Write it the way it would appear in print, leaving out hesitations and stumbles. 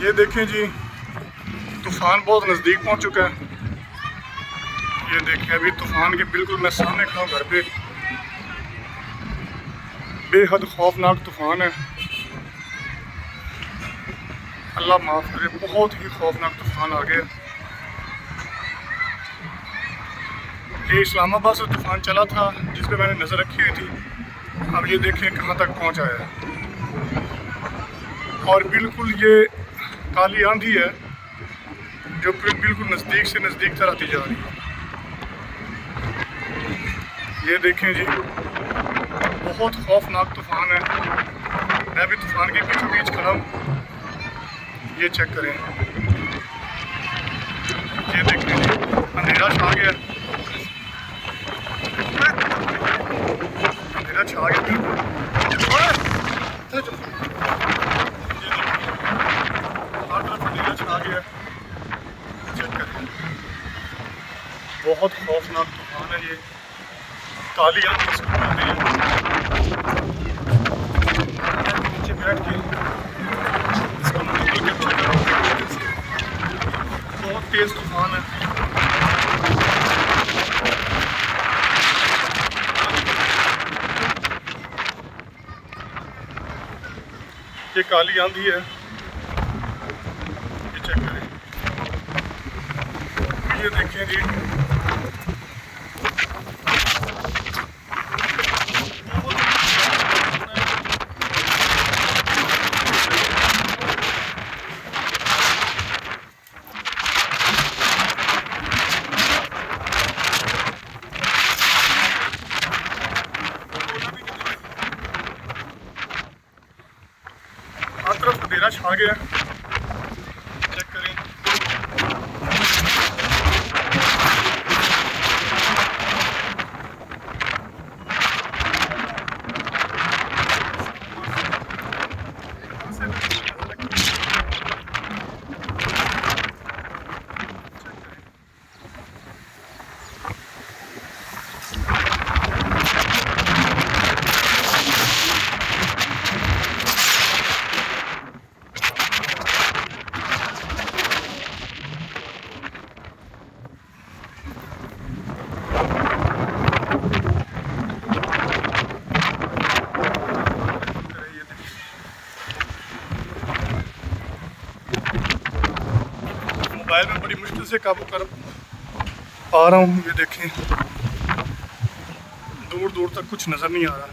ये देखें जी, तूफ़ान बहुत नज़दीक पहुंच चुका है। ये देखें, अभी तूफ़ान के बिल्कुल मैं सामने खड़ा हूँ घर पे। बेहद खौफनाक तूफ़ान है, अल्लाह माफ़ करे, बहुत ही खौफनाक तूफ़ान आ गया। ये इस्लामाबाद से तूफ़ान चला था जिस पे मैंने नज़र रखी हुई थी। अब ये देखें कहाँ तक पहुँच आया है। और बिल्कुल ये काली आंधी है जो बिल्कुल नज़दीक से नज़दीक तर आती जा रही है। ये देखें जी, बहुत खौफनाक तूफ़ान है। मैं भी तूफ़ान के बीचों बीच खड़ा हूँ। ये चेक करें, ये देखें जी, अंधेरा छा गया, अंधेरा छा गया बिल्कुल। हर तरफ अंधेरा छा गया। चेक करें, बहुत खौफनाक तूफ़ान है ये, काली आंधी इसको कहते हैं। नीचे बैठ के इसको बिल्कुल कैप्चर करो। बहुत तेज़ तूफ़ान है। ये काली आंधी है, ये चेक करें। ये देखें जी, हर तरफ अंधेरा छा गया। चेक करें, मोबाइल में बड़ी मुश्किल से काबू कर पा रहा हूँ। ये देखें, दूर दूर तक कुछ नज़र नहीं आ रहा।